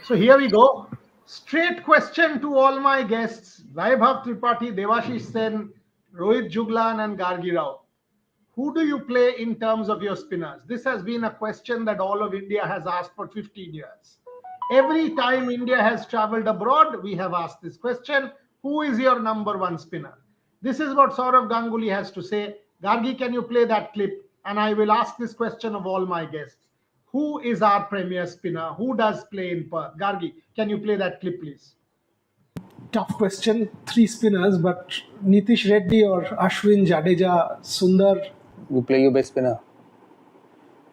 So here we go. Straight question to all my guests: Vaibhav Tripathi, Devashish Sen, Rohit Juglan, and Gargi Rao. Who do you play in terms of your spinners? This has been a question that all of India has asked for 15 years. Every time India has traveled abroad, we have asked this question: who is your number one spinner? This is what Sourav Ganguly has to say. Gargi, can you play that clip? And I will ask this question of all my guests: who is our premier spinner? Who does play in Perth? Gargi, can you play that clip, please? Tough question. Three spinners, but Nitish Reddy or Ashwin, Jadeja, Sundar. You play your best spinner.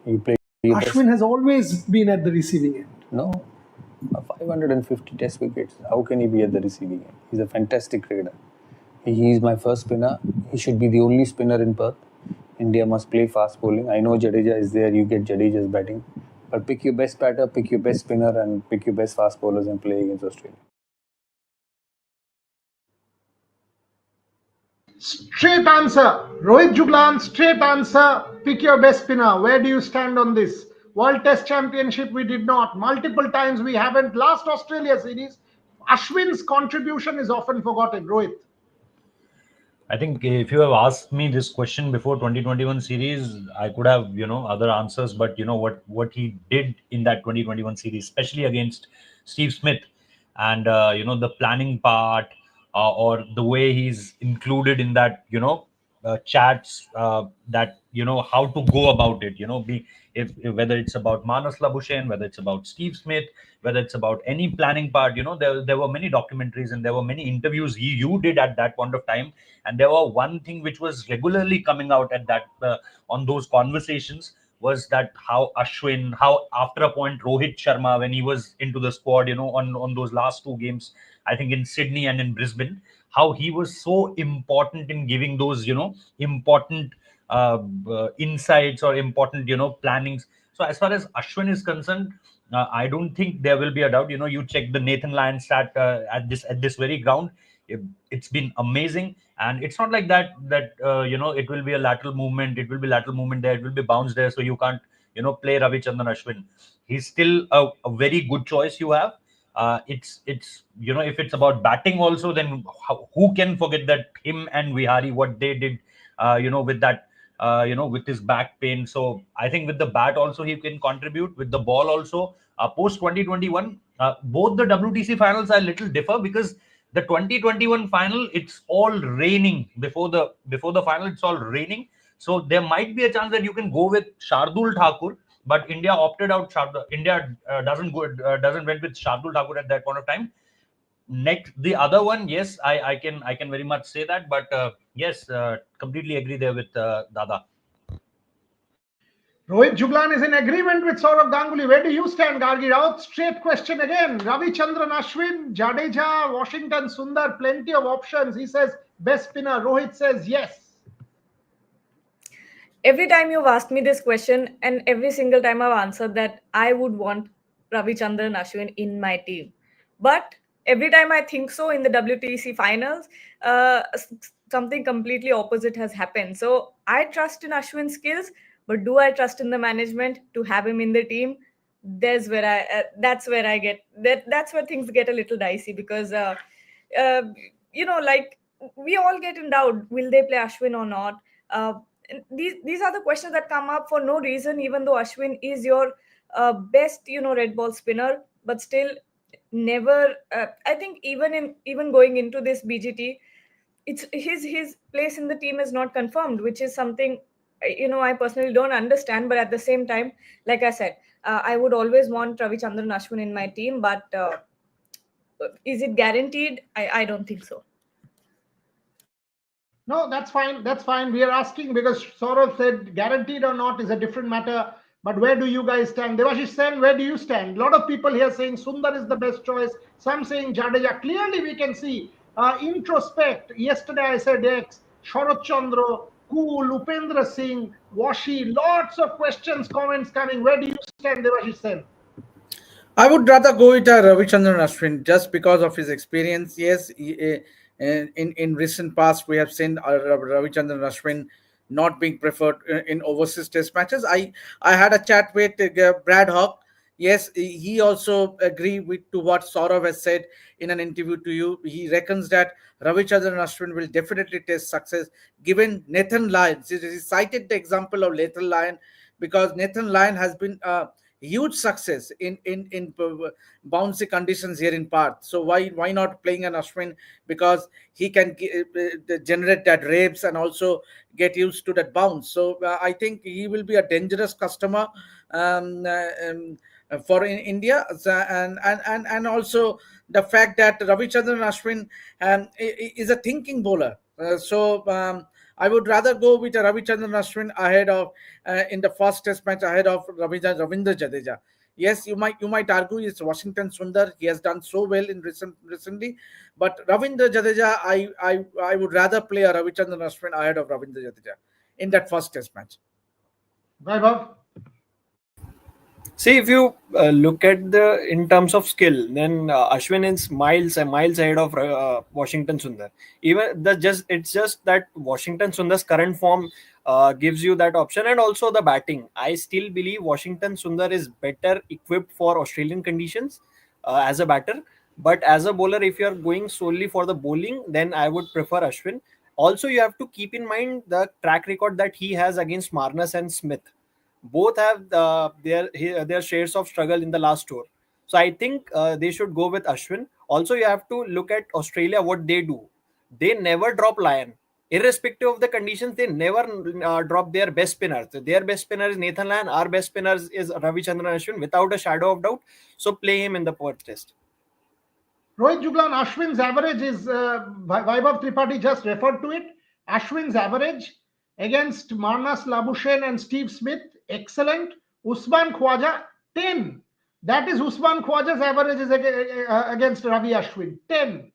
You play your Ashwin has always been at the receiving end. No, 550 test wickets. How can he be at the receiving end? He's a fantastic trader. He is my first spinner. He should be the only spinner in Perth. India must play fast bowling. I know Jadeja is there. You get Jadeja's batting. But pick your best batter, pick your best spinner, and pick your best fast bowlers and play against Australia. Straight answer. Rohit Juglan, straight answer. Pick your best spinner. Where do you stand on this? World Test Championship, we did not. Multiple times we haven't. Last Australia series, Ashwin's contribution is often forgotten. Rohit. I think if you have asked me this question before 2021 series, I could have, other answers. But what he did in that 2021 series, especially against Steve Smith, and the planning part, or the way he's included in that, chats, that how to go about it. If whether it's about Manas Labuschagne, whether it's about Steve Smith, whether it's about any planning part, there were many documentaries and there were many interviews you did at that point of time, and there were one thing which was regularly coming out at that on those conversations was that how Ashwin, how after a point Rohit Sharma, when he was into the squad, on those last two games, I think in Sydney and in Brisbane, how he was so important in giving those, important insights or important, plannings. So as far as Ashwin is concerned, I don't think there will be a doubt. You check the Nathan Lyon stat at this very ground. It's been amazing, and it's not like that it will be a lateral movement. It will be lateral movement there. It will be bounce there. So you can't play Ravichandran Ashwin. He's still a very good choice you have. It's if it's about batting also, then who can forget that him and Vihari, what they did with that with his back pain. So I think with the bat also he can contribute, with the ball also. Post 2021, both the WTC finals are a little differ, because the 2021 final, it's all raining before the final. It's all raining, so there might be a chance that you can go with Shardul Thakur, but India opted out. India doesn't went with Shardul Thakur at that point of time. Next, the other one, yes, I can very much say that, but yes, completely agree there with Dada. Rohit Juglan is in agreement with Sourav Ganguly. Where do you stand, Gargi Rao? Straight question again. Ravichandran Ashwin, Jadeja, Washington Sundar, plenty of options. He says best spinner. Rohit says yes. Every time you've asked me this question, and every single time I've answered that I would want Ravichandran Ashwin in my team. But every time I think so in the WTC finals, something completely opposite has happened. So I trust in Ashwin's skills, but do I trust in the management to have him in the team? That's where I get that's where things get a little dicey, because like, we all get in doubt, will they play Ashwin or not? These are the questions that come up for no reason, even though Ashwin is your best red ball spinner, but still never I think even going into this BGT, it's his place in the team is not confirmed, which is something I personally don't understand. But at the same time, like I said, I would always want Ravichandran Ashwin in my team, but is it guaranteed? I don't think so. No, that's fine. That's fine. We are asking because Saurav said guaranteed or not is a different matter. But where do you guys stand? Devashish Sen, where do you stand? A lot of people here saying Sundar is the best choice. Some saying Jadeja. Clearly, we can see introspect. Yesterday, I said X, Sharat Chandra, Cool, Upendra Singh, Washi. Lots of questions, comments coming. Where do you stand, Devashish Sen? I would rather go with Ravichandran Ashwin just because of his experience. Yes, in recent past we have seen Ravichandran Ashwin not being preferred in overseas test matches. I had a chat with Brad Hawk. Yes, he also agree with to what Saurav has said in an interview to you. He reckons that Ravichandran Ashwin will definitely taste success given Nathan Lyon. He cited the example of Nathan Lyon because Nathan Lyon has been a huge success in bouncy conditions here in Perth. So why not playing an Ashwin, because he can generate that rapes and also get used to that bounce. So I think he will be a dangerous customer. Um, uh, um, for in India, and also the fact that Ravichandran Ashwin is a thinking bowler. I would rather go with a Ravichandran Ashwin ahead of in the first Test match ahead of Ravindra Jadeja. Yes, you might argue it's Washington Sundar. He has done so well in recently, but Ravindra Jadeja, I would rather play a Ravichandran Ashwin ahead of Ravindra Jadeja in that first Test match. Vaibhav? See, if you look at the in terms of skill, then Ashwin is miles and miles ahead of Washington Sundar. Even the just it's just that Washington Sundar's current form gives you that option, and also the batting. I still believe Washington Sundar is better equipped for Australian conditions as a batter. But as a bowler, if you are going solely for the bowling, then I would prefer Ashwin. Also, you have to keep in mind the track record that he has against Marnus and Smith. Both have their shares of struggle in the last tour. So I think they should go with Ashwin. Also, you have to look at Australia, what they do. They never drop Lyon. Irrespective of the conditions, they never drop their best spinner. So their best spinner is Nathan Lyon. Our best spinner is Ravichandran Ashwin, without a shadow of doubt. So play him in the Perth Test. Rohit Juglan, Ashwin's average is, Vaibhav Tripathi just referred to it. Ashwin's average against Marnus Labuschagne and Steve Smith, excellent. Usman Khwaja, 10. That is Usman Khwaja's average is against Ravi Ashwin, 10.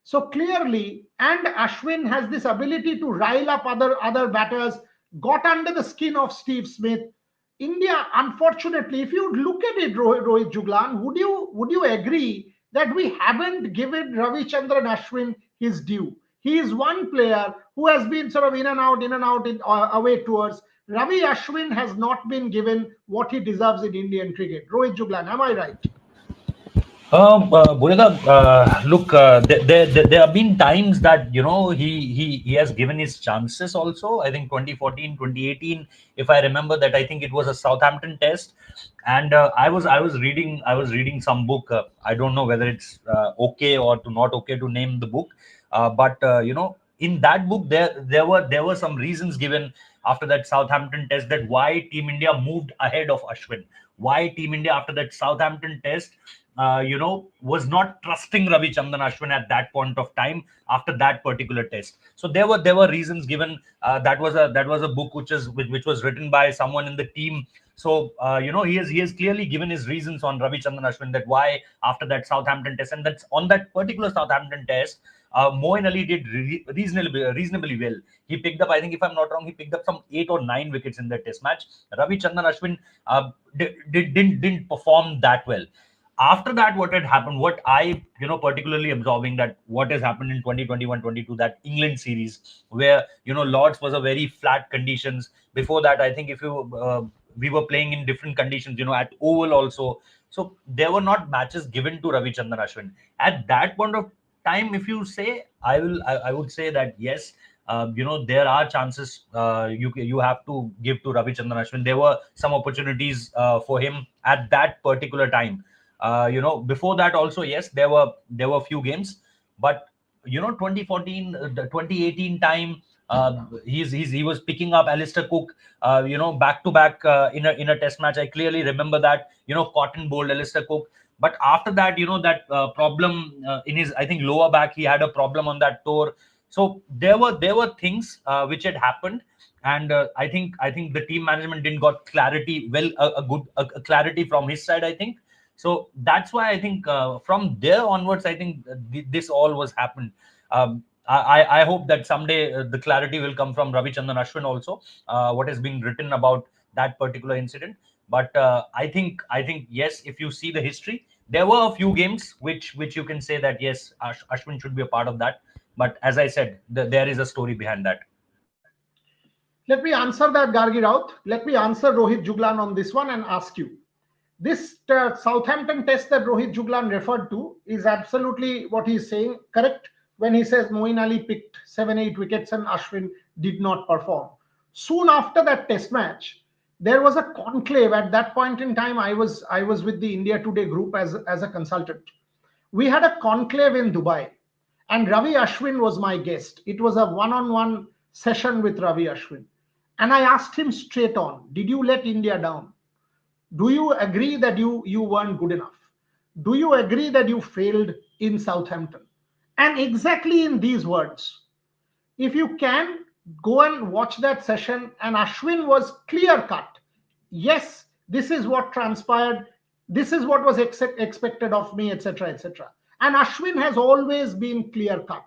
So clearly, and Ashwin has this ability to rile up other batters, got under the skin of Steve Smith. India, unfortunately, if you look at it, Rohit Juglan, would you agree that we haven't given Ravichandran Ashwin his due? He is one player who has been sort of in and out in away tours. Ravi Ashwin has not been given what he deserves in Indian cricket. Rohit Juglan, am I right? Look, there have been times that he has given his chances also. I think 2014, 2018, if I remember that, I think it was a Southampton test, and I was reading some book. I don't know whether it's okay or to not okay to name the book, but in that book there were some reasons given after that Southampton test that why Team India moved ahead of Ashwin, why Team India after that Southampton test was not trusting Ravichandran Ashwin at that point of time after that particular test. So there were reasons given. That was a book which was written by someone in the team. So he has clearly given his reasons on Ravichandran Ashwin that why after that Southampton test, and that's on that particular Southampton test. Moeen Ali did reasonably well. He picked up, I think, if I'm not wrong, he picked up some 8 or 9 wickets in that test match. Ravichandran Ashwin didn't perform that well. After that, what had happened, what I particularly absorbing, that what has happened in 2021-22, that England series where Lords was a very flat conditions. Before that, I think if you we were playing in different conditions, at Oval also. So there were not matches given to Ravichandran Ashwin at that point of time. If you say, I would say that yes, there are chances. You have to give to Ravichandran Ashwin. There were some opportunities for him at that particular time. Before that also, yes, there were few games, but 2014, the 2018 time, he was picking up Alistair Cook, back to back in a test match. I clearly remember that, cotton bowled Alistair Cook. But after that, that problem in his, I think, lower back, he had a problem on that tour. So there were things which had happened, and I think the team management didn't got clarity, well, a clarity from his side, I think. So that's why I think from there onwards, I think this all was happened. I hope that someday the clarity will come from Ravichandran Ashwin also, what has been written about that particular incident. But I think yes, if you see the history, there were a few games which you can say that yes, Ashwin should be a part of that. But as I said, there is a story behind that. Let me answer that, Gargi Raut. Let me answer Rohit Juglan on this one and ask you. This Southampton test that Rohit Juglan referred to is absolutely what he's saying, correct, when he says Moeen Ali picked 7-8 wickets and Ashwin did not perform. Soon after that test match, there was a conclave. At that point in time, I was with the India Today group as a consultant. We had a conclave in Dubai, and Ravi Ashwin was my guest. It was a one-on-one session with Ravi Ashwin. And I asked him straight on, did you let India down? Do you agree that you weren't good enough? Do you agree that you failed in Southampton? And exactly in these words, if you can go and watch that session, and Ashwin was clear cut. Yes, this is what transpired. This is what was expected of me, etc., etc. And Ashwin has always been clear cut.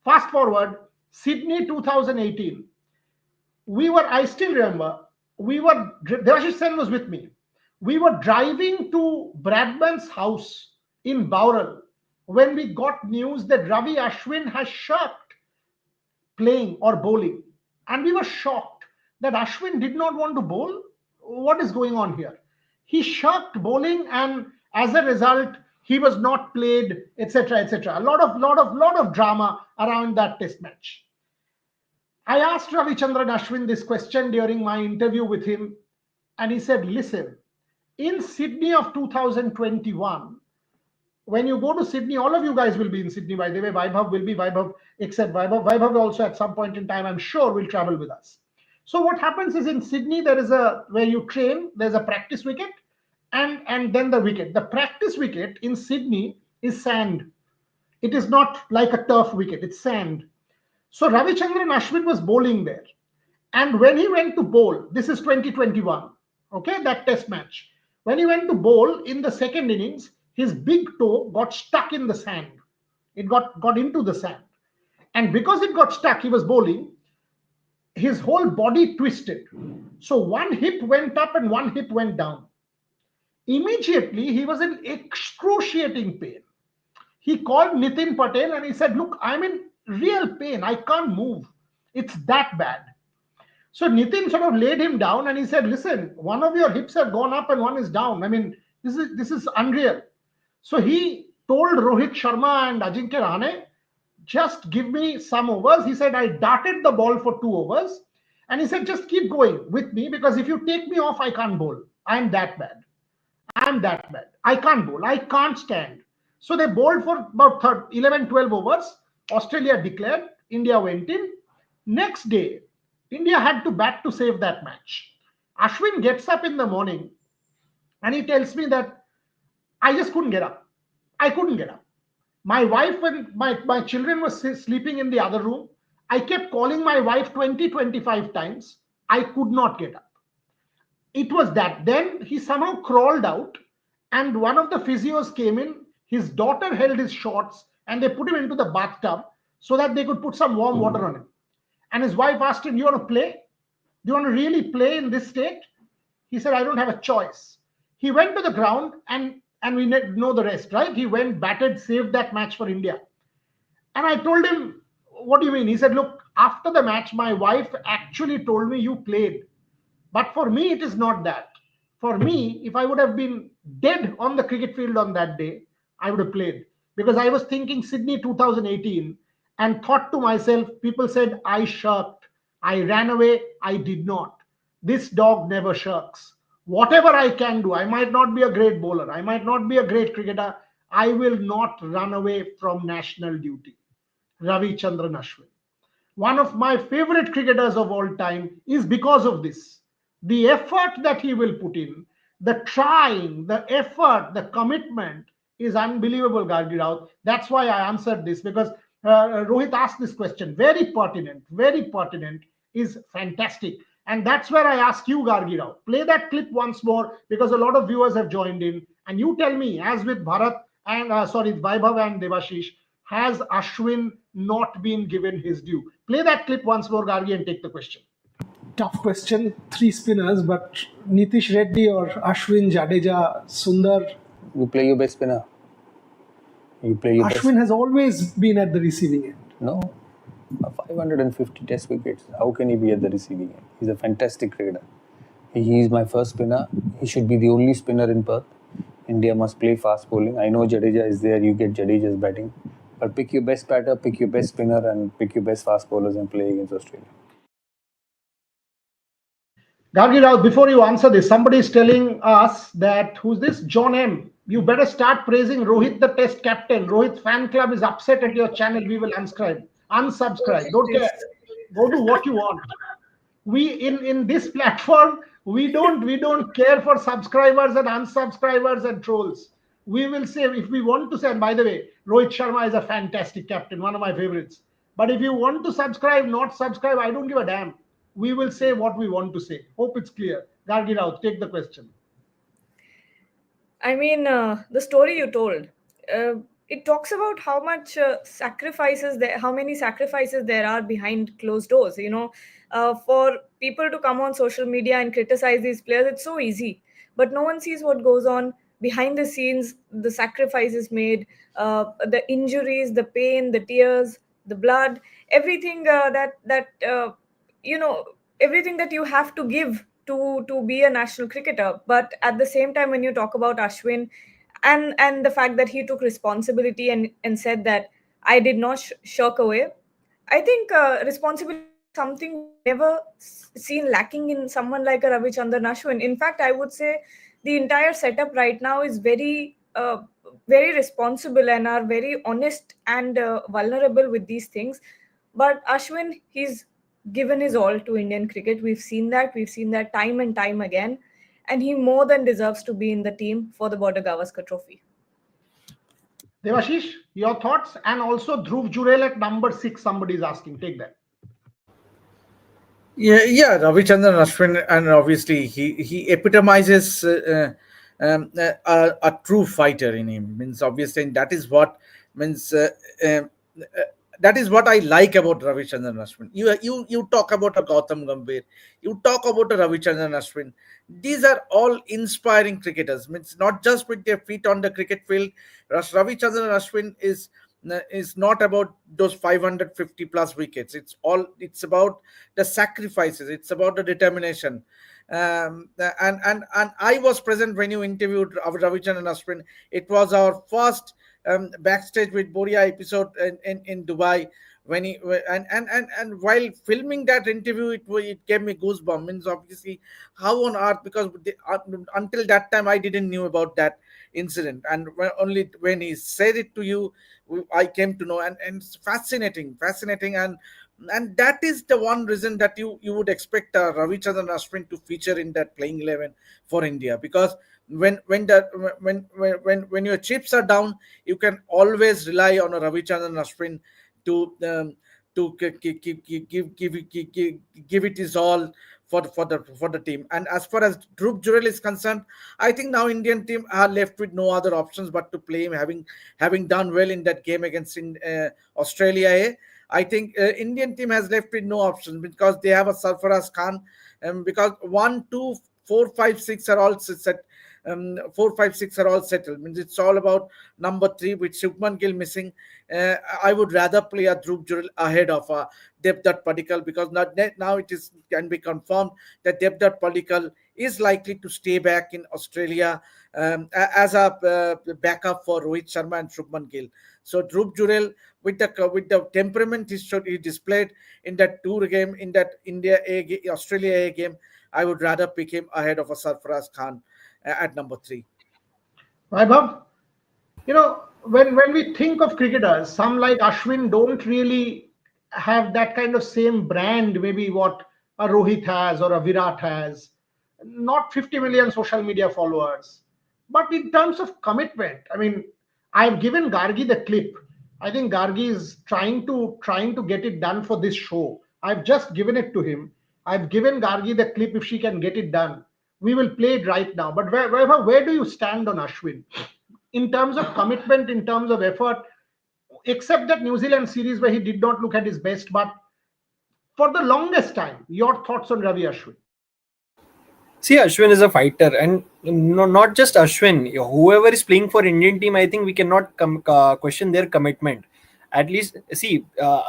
Fast forward, Sydney 2018. I still remember, Devashish Sen was with me. We were driving to Bradman's house in Bowral when we got news that Ravi Ashwin has shirked playing or bowling. And we were shocked that Ashwin did not want to bowl. What is going on here? He shirked bowling, and as a result, he was not played, etc., etc. A lot of drama around that test match. I asked Ravichandran Ashwin this question during my interview with him, and he said, listen, in Sydney of 2021, when you go to Sydney, all of you guys will be in Sydney, by the way. Vaibhav will be, except Vaibhav also at some point in time, I'm sure, will travel with us. So what happens is, in Sydney, there is where you train, there's a practice wicket, and then the wicket. The practice wicket in Sydney is sand. It is not like a turf wicket, it's sand. So Ravichandran Ashwin was bowling there. And when he went to bowl, this is 2021, okay, that test match. When he went to bowl in the second innings, his big toe got stuck in the sand. It got into the sand. And because it got stuck, he was bowling, his whole body twisted. So one hip went up and one hip went down. Immediately, he was in excruciating pain. He called Nitin Patel and he said, look, I'm in real pain. I can't move. It's that bad. So Nitin sort of laid him down and he said, listen, one of your hips have gone up and one is down. I mean, this is unreal. So he told Rohit Sharma and Ajinkya Rahane, just give me some overs. He said, I darted the ball for 2 overs. And he said, just keep going with me, because if you take me off, I can't bowl. I'm that bad. I can't bowl. I can't stand. So they bowled for about 11, 12 overs. Australia declared. India went in. Next day, India had to bat to save that match. Ashwin gets up in the morning and he tells me that I just couldn't get up. I couldn't get up. My wife and my children were sleeping in the other room. I kept calling my wife 20, 25 times. I could not get up. It was that. Then he somehow crawled out, and one of the physios came in. His daughter held his shorts and they put him into the bathtub so that they could put some warm water on him. And his wife asked him, do you want to play? Do you want to really play in this state? He said, I don't have a choice. He went to the ground, and we know the rest, right? He went, batted, saved that match for India. And I told him, what do you mean? He said, look, after the match, my wife actually told me you played. But for me, it is not that. For me, if I would have been dead on the cricket field on that day, I would have played. Because I was thinking Sydney 2018 and thought to myself, people said, I shirked. I ran away. I did not. This dog never shirks. Whatever I can do, I might not be a great bowler. I might not be a great cricketer. I will not run away from national duty. Ravichandran Ashwin. One of my favorite cricketers of all time is because of this. The effort that he will put in, the trying, the effort, the commitment is unbelievable, Gargi Rao. That's why I answered this, because Rohit asked this question. Very pertinent, is fantastic. And that's where I ask you, Gargi Rao, play that clip once more, because a lot of viewers have joined in. And you tell me, as with Bharat and Vaibhav and Devashish, has Ashwin not been given his due? Play that clip once more, Gargi, and take the question. Tough question. 3 spinners, but Nitish Reddy or Ashwin, Jadeja, Sundar. You play your best spinner. You play your Ashwin has always been at the receiving end. No. 550 test wickets. How can he be at the receiving end? He's a fantastic cricketer. He's my first spinner. He should be the only spinner in Perth. India must play fast bowling. I know Jadeja is there. You get Jadeja's batting. But pick your best batter, pick your best spinner, and pick your best fast bowlers and play against Australia. Gambhir, before you answer this, somebody is telling us that, who's this? John M. You better start praising Rohit, the test captain. Rohit's fan club is upset at your channel. We will unsubscribe. Don't care. Go do what you want. We in this platform, we don't care for subscribers and unsubscribers and trolls. We will say if we want to say, and by the way, Rohit Sharma is a fantastic captain, one of my favorites. But if you want to subscribe, not subscribe, I don't give a damn. We will say what we want to say. Hope it's clear. Gargi Rao, take the question. I mean, the story you told, it talks about how much how many sacrifices there are behind closed doors. For people to come on social media and criticize these players, it's so easy, but no one sees what goes on behind the scenes, the sacrifices made, the injuries, the pain, the tears, the blood, everything everything that you have to give to be a national cricketer. But at the same time, when you talk about Ashwin and the fact that he took responsibility and said that I did not shirk away, I think responsibility is something we've never seen lacking in someone like a Ravichandran Ashwin. In fact, I would say the entire setup right now is very very responsible and are very honest and vulnerable with these things. But Ashwin, he's given his all to Indian cricket. We've seen that time and time again, and he more than deserves to be in the team for the Border Gavaskar Trophy. Devashish, your thoughts? And also Dhruv Jurel at number 6, somebody is asking. Take that. Yeah, Ravichandran Ashwin, and obviously he epitomizes a true fighter in him. Means obviously, and that is what means. That is what I like about Ravichandran Ashwin. You talk about a Gautam Gambhir, you talk about a Ravichandran Ashwin. These are all inspiring cricketers. Means not just with their feet on the cricket field. Ravichandran Ashwin is not about those 550 plus wickets. It's about the sacrifices. It's about the determination. And I was present when you interviewed Ravichandran Ashwin. It was our first backstage with Boria episode in Dubai, when he and while filming that interview, it gave me goosebumps. Means obviously how on earth, because until that time I didn't knew about that incident, and only when he said it to you I came to know, and it's fascinating, and that is the one reason that you would expect Ravichandran Ashwin to feature in that playing 11 for India, because when your chips are down, you can always rely on a Ravichandran Ashwin to give it his all for the team. And as far as Dhruv Jurel is concerned, I think now Indian team are left with no other options but to play him, having done well in that game against Australia A. I think Indian team has left with no options because they have a Sarfaraz Khan, because 1, 2, 4, 5, 6 are all set. 4, 5, 6 are all settled. Means it's all about number 3 with Shubman Gill missing. I would rather play a Dhruv Jurel ahead of Devdutt Padikkal, because now can be confirmed that Devdutt Padikkal is likely to stay back in Australia as a backup for Rohit Sharma and Shubman Gill. So Dhruv Jurel, with the temperament he displayed in that tour game, in that Australia A game, I would rather pick him ahead of a Sarfaraz Khan at number 3. Vaibhav, when we think of cricketers, some like Ashwin don't really have that kind of same brand, maybe what a Rohit has or a Virat has. Not 50 million social media followers. But in terms of commitment, I mean, I've given Gargi the clip. I think Gargi is trying to get it done for this show. I've just given it to him. I've given Gargi the clip. If she can get it done, we will play it right now. But where do you stand on Ashwin in terms of commitment, in terms of effort, except that New Zealand series where he did not look at his best? But for the longest time, your thoughts on Ravi Ashwin? See, Ashwin is a fighter, and not just Ashwin. Whoever is playing for Indian team, I think we cannot question their commitment. At least,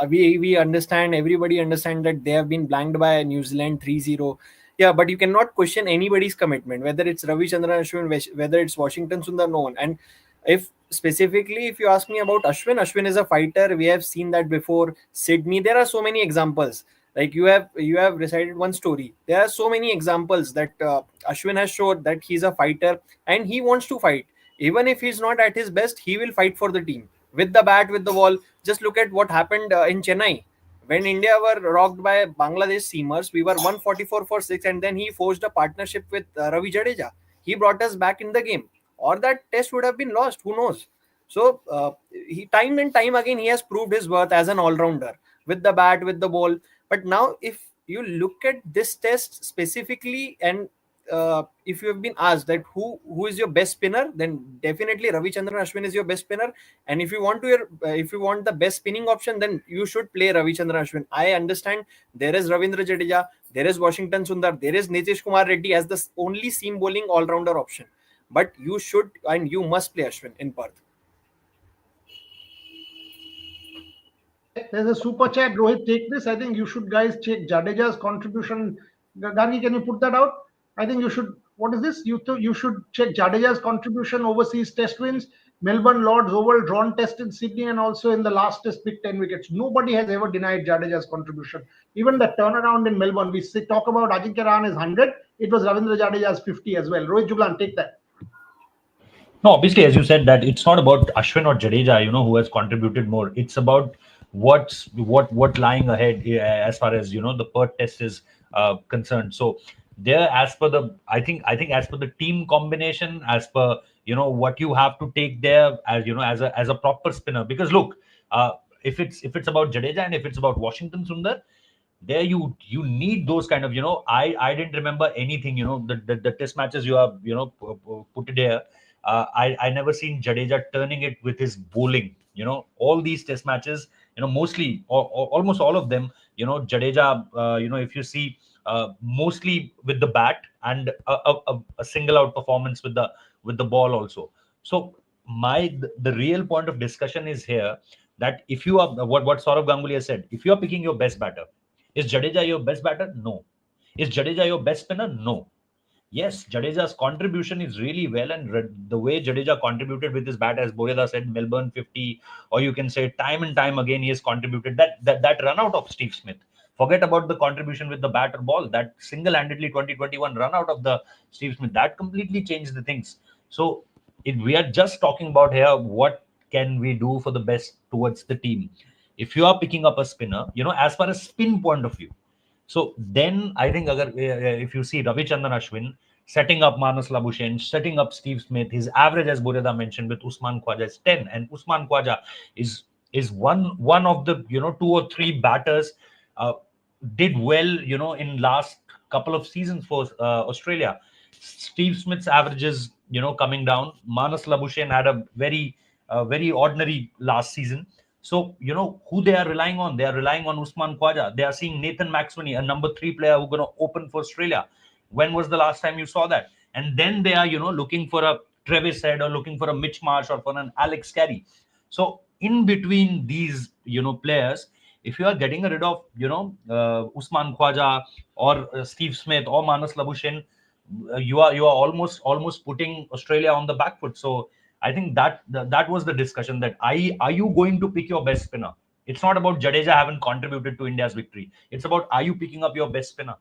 we understand, everybody understand that they have been blanked by New Zealand 3-0. Yeah, but you cannot question anybody's commitment, whether it's Ravichandran Ashwin, whether it's Washington Sundar, no one. And if specifically, if you ask me about Ashwin, Ashwin is a fighter. We have seen that before. Sydney, there are so many examples. Like you have recited one story. There are so many examples that Ashwin has showed that he's a fighter and he wants to fight. Even if he's not at his best, he will fight for the team with the bat, with the ball. Just look at what happened in Chennai when India were rocked by Bangladesh seamers. We were 144 for 6, and then he forged a partnership with Ravi Jadeja. He brought us back in the game, or that test would have been lost. Who knows? So he time and time again he has proved his worth as an all-rounder with the bat, with the ball. But now, if you look at this test specifically, and if you have been asked that who is your best spinner, then definitely Ravichandran Ashwin is your best spinner. And if you want the best spinning option, then you should play Ravichandran Ashwin. I understand there is Ravindra Jadeja, there is Washington Sundar, there is Nitish Kumar Reddy as the only seam bowling all-rounder option. But you should and you must play Ashwin in Perth. There's a super chat. Rohit, take this. I think you should guys check Jadeja's contribution. Gangi, can you put that out? I think you should. What is this? You should check Jadeja's contribution overseas test wins, Melbourne Lords Oval drawn test in Sydney, and also in the last test picked 10 wickets. Nobody has ever denied Jadeja's contribution. Even the turnaround in Melbourne, we talk about Ajinkya Rahane 100. It was Ravindra Jadeja's 50 as well. Rohit Juglan, take that. No, obviously, as you said, that it's not about Ashwin or Jadeja, who has contributed more. It's about what lying ahead as far as the Perth test is concerned. So there, I think as per the team combination, as per what you have to take there as a proper spinner. Because look, if it's about Jadeja and if it's about Washington Sundar, there you need those kind of I didn't remember anything the test matches you have put it here. I never seen Jadeja turning it with his bowling. All these test matches, mostly or almost all of them, Jadeja, if you see, mostly with the bat and a single out performance with the ball also. So the real point of discussion is here that if you are what Sourav Ganguly has said, if you are picking your best batter, is Jadeja your best batter? No. Is Jadeja your best spinner? No. Yes, Jadeja's contribution is really well, and the way Jadeja contributed with his bat, as Boreda said, Melbourne 50, or you can say time and time again he has contributed. That run out of Steve Smith. Forget about the contribution with the bat or ball. That single-handedly 2021 run out of the Steve Smith, that completely changed the things. So we are just talking about here what can we do for the best towards the team. If you are picking up a spinner, as far as spin point of view, so then I think if you see Ravichandran Ashwin setting up Manas Labuschagne, setting up Steve Smith, his average, as Boreda mentioned, with Usman Khwaja is 10, and Usman Khwaja is one of the 2 or 3 batters did well in last couple of seasons for Australia. Steve Smith's averages coming down. Manas Labuschagne had a very ordinary last season. So, who they are relying on? They are relying on Usman Khwaja. They are seeing Nathan McSweeney, a number 3 player who's going to open for Australia. When was the last time you saw that? And then they are, looking for a Travis Head or looking for a Mitch Marsh or for an Alex Carey. So, in between these, players, if you are getting rid of, Usman Khwaja or Steve Smith or Manas Labuschagne, you are almost putting Australia on the back foot. So, I think that was the discussion, that are you going to pick your best spinner? It's not about Jadeja having contributed to India's victory. It's about, are you picking up your best spinner?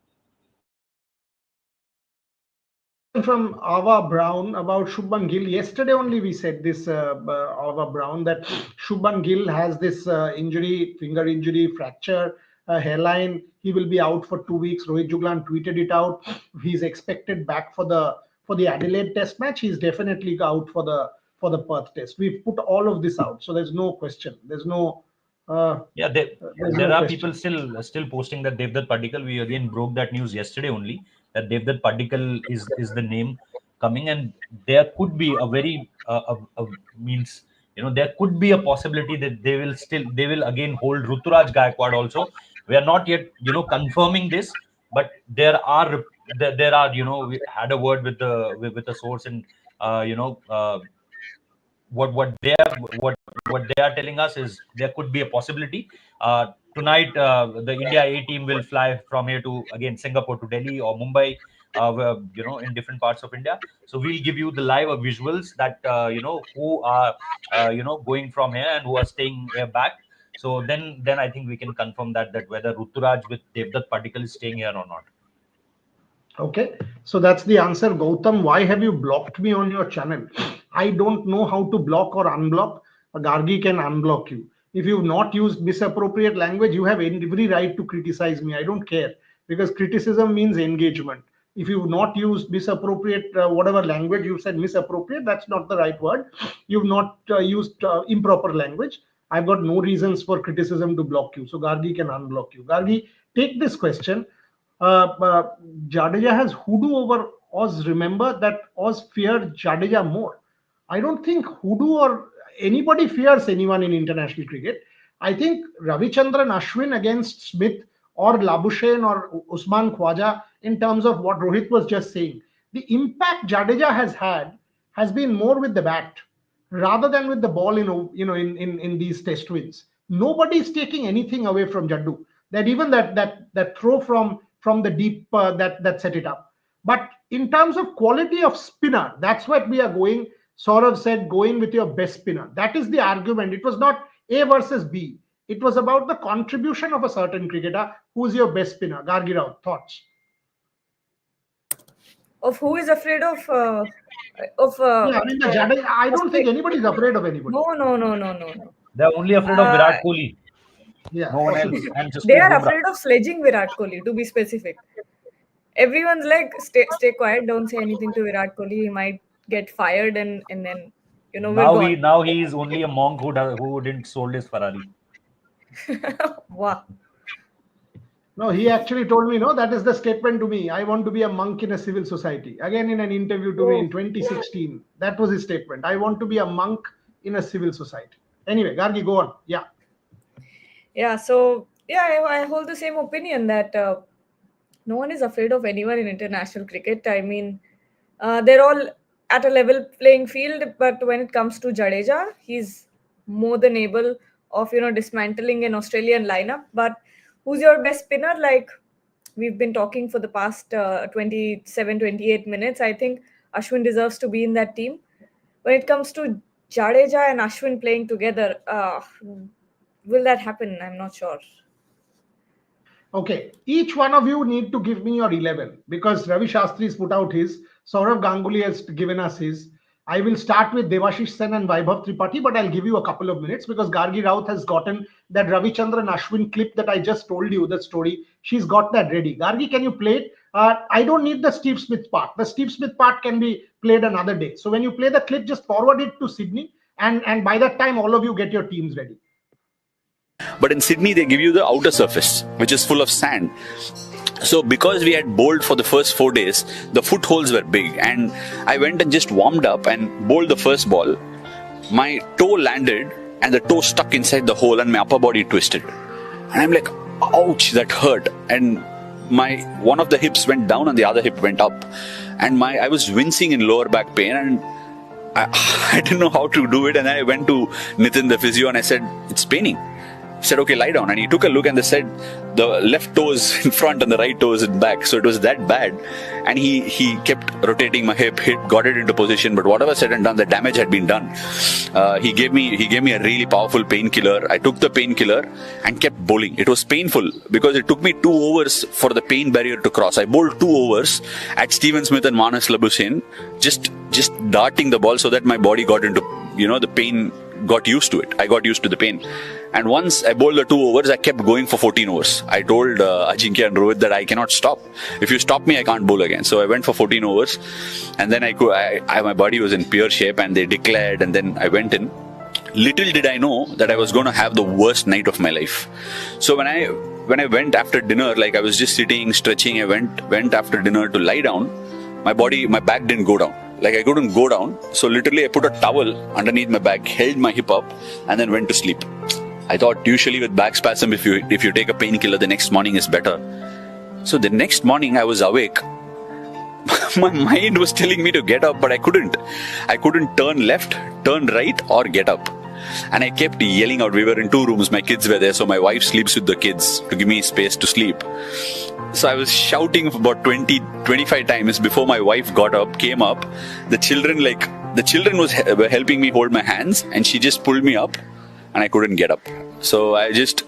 From Ava Brown about Shubman Gill. Yesterday only we said this, Ava Brown, that Shubman Gill has this finger injury, fracture, hairline. He will be out for 2 weeks. Rohit Juglan tweeted it out. He's expected back for the Adelaide Test match. He's definitely out for the Perth Test. We've put all of this out, so there's no question. There's no. There are people still posting that Devdutt Padikkal. We again broke that news yesterday only, that Devdutt Padikkal is the name coming, and there could be there could be a possibility that they will again hold Ruturaj Gaikwad also. We are not yet confirming this, but there are we had a word with the source in what they are telling us is there could be a possibility. Tonight, the India A team will fly from here to again Singapore to Delhi or Mumbai, in different parts of India. So we'll give you the live visuals that who are going from here and who are staying here back. So then I think we can confirm that whether Ruturaj with Devdutt Patikal is staying here or not. Okay, so that's the answer. Gautam, why have you blocked me on your channel? I don't know how to block or unblock. Gargi can unblock you. If you've not used misappropriate language, you have every right to criticize me. I don't care, because criticism means engagement. If you've not used misappropriate, whatever language you said misappropriate, that's not the right word. You've not used improper language. I've got no reasons for criticism to block you. So Gargi can unblock you. Gargi, take this question. Jadeja has hoodoo over Oz. Remember that Oz feared Jadeja more. I don't think hoodoo or anybody fears anyone in international cricket. I think Ravichandran Ashwin against Smith or Labuschagne or Usman Khwaja, in terms of what Rohit was just saying, the impact Jadeja has had has been more with the bat rather than with the ball in these test wins. Nobody is taking anything away from Jaddu. That even that throw from the deep that set it up. But in terms of quality of spinner, that's what we are going. Sourav said, going with your best spinner. That is the argument. It was not A versus B. It was about the contribution of a certain cricketer. Who's your best spinner? Gargi Rao, thoughts? Of who is afraid of? Yeah, I mean, I don't think anybody is afraid of anybody. No. They're only afraid of Virat Kohli. Yeah, No one else. And They are afraid of sledging Virat Kohli, to be specific. Everyone's like, stay quiet, don't say anything to Virat Kohli. He might get fired, and then now he is only a monk who didn't sold his Ferrari. Wow. No, he actually told me, no, that is the statement to me. I want to be a monk in a civil society. Again, in an interview to me in 2016, that was his statement. I want to be a monk in a civil society. Anyway, Gargi, go on. Yeah. Yeah, so I hold the same opinion that no one is afraid of anyone in international cricket. I mean, they're all at a level playing field, but when it comes to Jadeja, he's more than able of dismantling an Australian lineup. But who's your best spinner? Like we've been talking for the past 27-28 minutes. I think Ashwin deserves to be in that team. When it comes to Jadeja and Ashwin playing together, will that happen? I'm not sure. Okay, each one of you need to give me your 11, because Ravi Shastri's put out his, Sourav Ganguly has given us his. I will start with Devashish Sen and Vaibhav Tripathi, but I'll give you a couple of minutes because Gargi Raut has gotten that Ravichandran Ashwin clip that I just told you, the story. She's got that ready. Gargi, can you play it? I don't need the Steve Smith part. The Steve Smith part can be played another day. So when you play the clip, just forward it to Sydney, and by that time, all of you get your teams ready. But in Sydney, they give you the outer surface, which is full of sand. So because we had bowled for the first 4 days, the footholds were big. And I went and just warmed up and bowled the first ball. My toe landed and the toe stuck inside the hole and my upper body twisted. And I'm like, ouch, that hurt. And one of the hips went down and the other hip went up. And I was wincing in lower back pain, and I didn't know how to do it. And I went to Nitin, the physio, and I said, it's paining. He said, okay, lie down. And he took a look and they said the left toe is in front and the right toe is in back. So it was that bad. And he kept rotating my hip, got it into position. But whatever said and done, the damage had been done. He gave me a really powerful painkiller. I took the painkiller and kept bowling. It was painful because it took me 2 overs for the pain barrier to cross. I bowled 2 overs at Steven Smith and Manas Labuschagne, just darting the ball so that my body got into, the pain, got used to it. I got used to the pain. And once I bowled the 2 overs, I kept going for 14 overs. I told Ajinkya and Rohit that I cannot stop. If you stop me, I can't bowl again. So I went for 14 overs. And then my body was in pure shape and they declared, and then I went in. Little did I know that I was going to have the worst night of my life. So when I went after dinner, like I was just sitting, stretching, I went after dinner to lie down. My back didn't go down. Like I couldn't go down. So literally I put a towel underneath my back, held my hip up, and then went to sleep. I thought usually with back spasm, if you take a painkiller, the next morning is better. So the next morning I was awake. my mind was telling me to get up, but I couldn't. I couldn't turn left, turn right, or get up. And I kept yelling out. We were in 2 rooms. My kids were there, so my wife sleeps with the kids to give me space to sleep. So I was shouting for about 20, 25 times before my wife got up, came up. The children were helping me hold my hands, and she just pulled me up, and I couldn't get up. So I just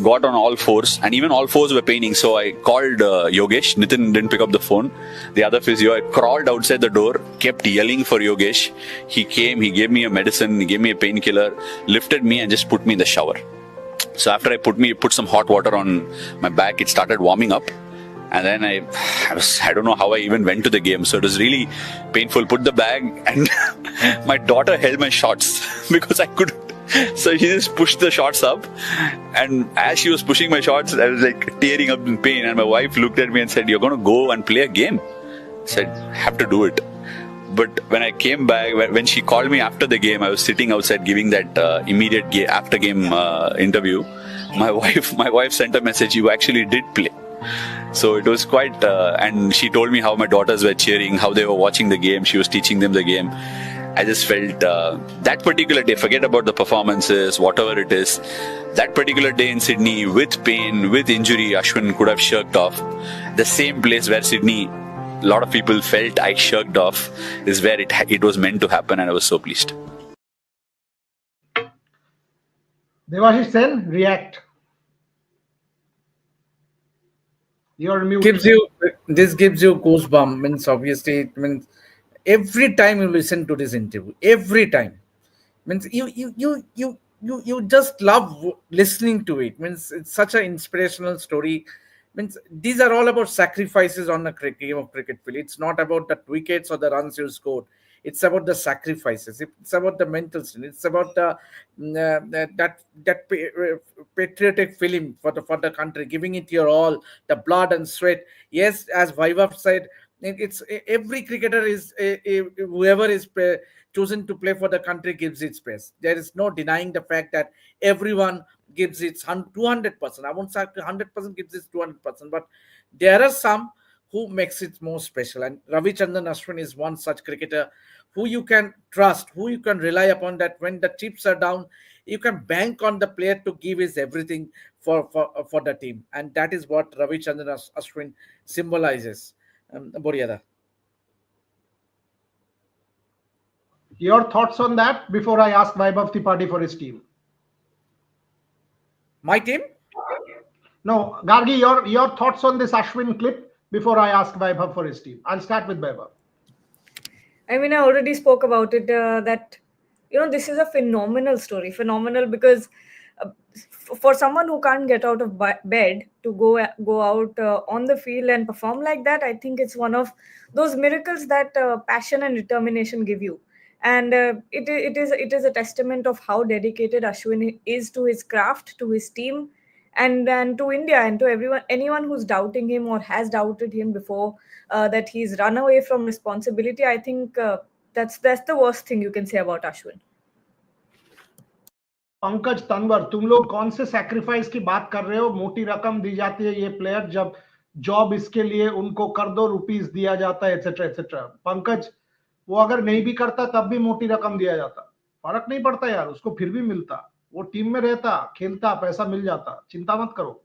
got on all fours, and even all fours were paining. So I called Yogesh. Nitin didn't pick up the phone. The other physio, I crawled outside the door, kept yelling for Yogesh. He came, he gave me a medicine, he gave me a painkiller, lifted me and just put me in the shower. So after I put some hot water on my back, it started warming up. And then I don't know how I even went to the game. So it was really painful. Put the bag, and my daughter held my shorts because I couldn't. So she just pushed the shorts up, and as she was pushing my shorts, I was like tearing up in pain. And my wife looked at me and said, "You're going to go and play a game?" I said, "Have to do it." But when I came back, when she called me after the game, I was sitting outside giving that immediate after game interview. My wife sent a message, "You actually did play." So it was quite, and she told me how my daughters were cheering, how they were watching the game. She was teaching them the game. I just felt that particular day, forget about the performances, whatever it is, that particular day in Sydney, with pain, with injury, Ashwin could have shirked off. The same place where Sydney, a lot of people felt I shirked off, is where it was meant to happen, and I was so pleased. Devashish Sen, react. You're mute. This gives you goosebumps. Means obviously it means every time you listen to this interview, every time, means you just love listening to it. Means it's such an inspirational story. Means these are all about sacrifices on a game of cricket field. It's not about the wickets or the runs you scored. It's about the sacrifices. It's about the mental strength. It's about the patriotic feeling for the country, giving it your all, the blood and sweat. Yes, as Vaibhav said, it's every cricketer is whoever is chosen to play for the country gives its best. There is no denying the fact that everyone gives its 200%. I won't say 100% gives its 200%, but there are some who makes it more special. And Ravichandran Ashwin is one such cricketer who you can trust, who you can rely upon, that when the chips are down, you can bank on the player to give his everything for the team. And that is what Ravichandran Ashwin symbolizes. Boryada. Your thoughts on that before I ask Vaibhav Tripathi for his team? My team? No, Gargi, your thoughts on this Ashwin clip before I ask Vaibhav for his team. I'll start with Vaibhav. I mean, I already spoke about it, that, this is a phenomenal story. Phenomenal because for someone who can't get out of bed to go out on the field and perform like that, I think it's one of those miracles that passion and determination give you. And it is a testament of how dedicated Ashwin is to his craft, to his team, and to India, and to anyone who's doubting him or has doubted him before, that he's run away from responsibility. I think that's the worst thing you can say about Ashwin. Pankaj Tanwar, तुम लोग कौन से sacrifice की बात कर रहे हो? मोटी रकम दी जाती है ये प्लेयर, जब जॉब इसके लिए उनको कर दो, रुपीस दिया जाता है, एटसेट्रा एटसेट्रा. पंकज, वो अगर नहीं भी करता तब भी मोटी रकम दिया जाता, फर्क नहीं पड़ता यार, उसको फिर भी मिलता. वो टीम में रहता, खेलता, पैसा मिल जाता, चिंता मत करो.